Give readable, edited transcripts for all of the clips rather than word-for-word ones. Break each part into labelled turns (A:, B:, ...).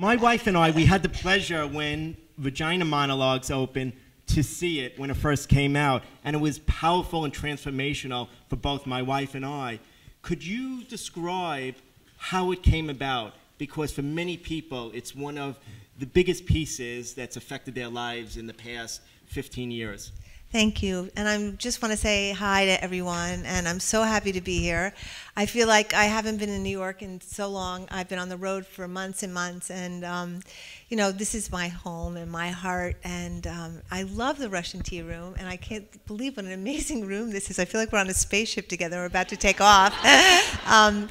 A: My wife and I, we had the pleasure when Vagina Monologues opened to see it when it first came out, and it was powerful and transformational for both my wife and I. Could you describe how it came about? Because for many people, it's one of the biggest pieces that's affected their lives in the past 15 years.
B: Thank you. And I just want to say hi to everyone, and I'm so happy to be here. I feel like I haven't been in New York in so long. I've been on the road for months and months, and you know, this is my home and my heart, and I love the Russian Tea Room, and I can't believe what an amazing room this is. I feel like we're on a spaceship together. We're about to take off. In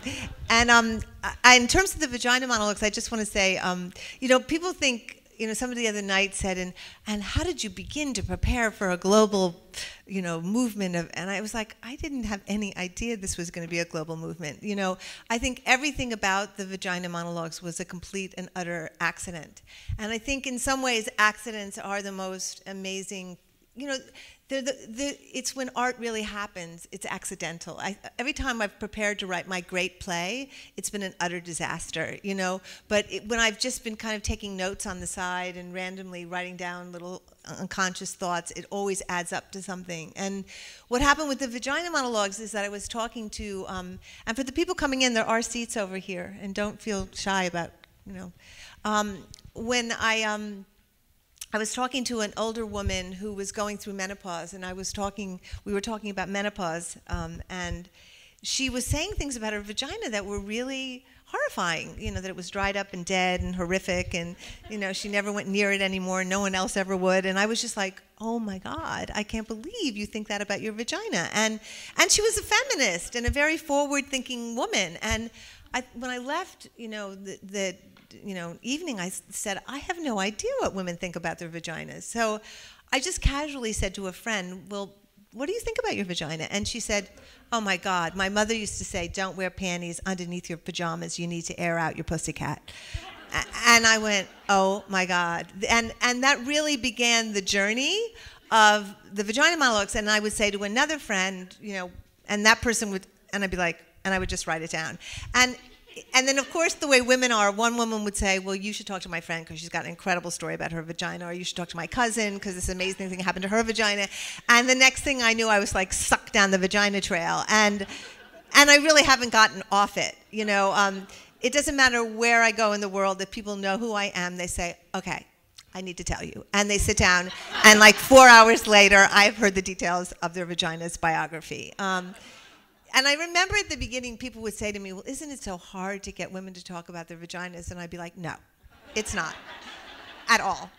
B: terms of the Vagina Monologues, I just want to say, you know, people think, you know, somebody the other night said, and how did you begin to prepare for a global, you know, movement of, and I was like, I didn't have any idea this was going to be a global movement. You know, I think everything about the Vagina Monologues was a complete and utter accident. And I think in some ways accidents are the most amazing, you know, it's when art really happens, it's accidental. Every time I've prepared to write my great play, it's been an utter disaster, you know. But when I've just been kind of taking notes on the side and randomly writing down little unconscious thoughts, it always adds up to something. And what happened with the Vagina Monologues is that I was talking to, and for the people coming in, there are seats over here, and don't feel shy about, you know. When I was talking to an older woman who was going through menopause, and we were talking about menopause, and she was saying things about her vagina that were really horrifying, you know, that it was dried up and dead and horrific, and, you know, she never went near it anymore, no one else ever would, and I was just like, oh my God, I can't believe you think that about your vagina. And she was a feminist and a very forward-thinking woman, and when I left, you know, the evening, I said, I have no idea what women think about their vaginas. So I just casually said to a friend, well, what do you think about your vagina? And she said, oh my God, my mother used to say, don't wear panties underneath your pajamas. You need to air out your pussycat. And I went, oh my God. And that really began the journey of the Vagina Monologues. And I would say to another friend, you know, and that person would, and I'd be like, and I would just write it down. And then, of course, the way women are, one woman would say, well, you should talk to my friend because she's got an incredible story about her vagina, or you should talk to my cousin because this amazing thing happened to her vagina. And the next thing I knew, I was like sucked down the vagina trail. And I really haven't gotten off it. You know, it doesn't matter where I go in the world, if people know who I am, they say, okay, I need to tell you. And they sit down, and like 4 hours later, I've heard the details of their vagina's biography. And I remember at the beginning, people would say to me, well, isn't it so hard to get women to talk about their vaginas? And I'd be like, no, it's not at all.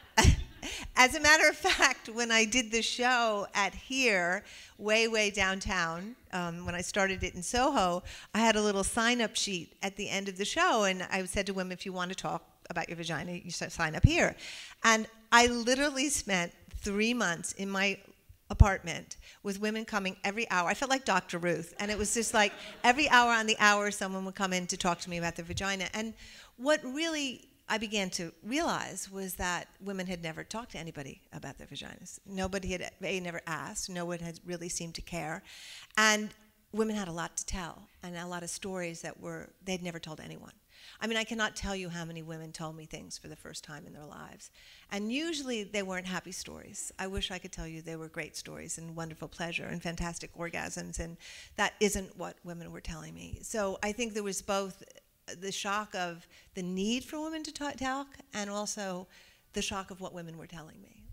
B: As a matter of fact, when I did the show at here, way downtown, when I started it in Soho, I had a little sign-up sheet at the end of the show, and I said to women, if you want to talk about your vagina, you should sign up here. And I literally spent 3 months in my apartment with women coming every hour. I felt like Dr. Ruth, and it was just like every hour on the hour someone would come in to talk to me about their vagina. And what really I began to realize was that women had never talked to anybody about their vaginas. Nobody had never asked, no one had really seemed to care, and women had a lot to tell and a lot of stories that they'd never told anyone. I mean, I cannot tell you how many women told me things for the first time in their lives. And usually they weren't happy stories. I wish I could tell you they were great stories and wonderful pleasure and fantastic orgasms, and that isn't what women were telling me. So I think there was both the shock of the need for women to talk and also the shock of what women were telling me.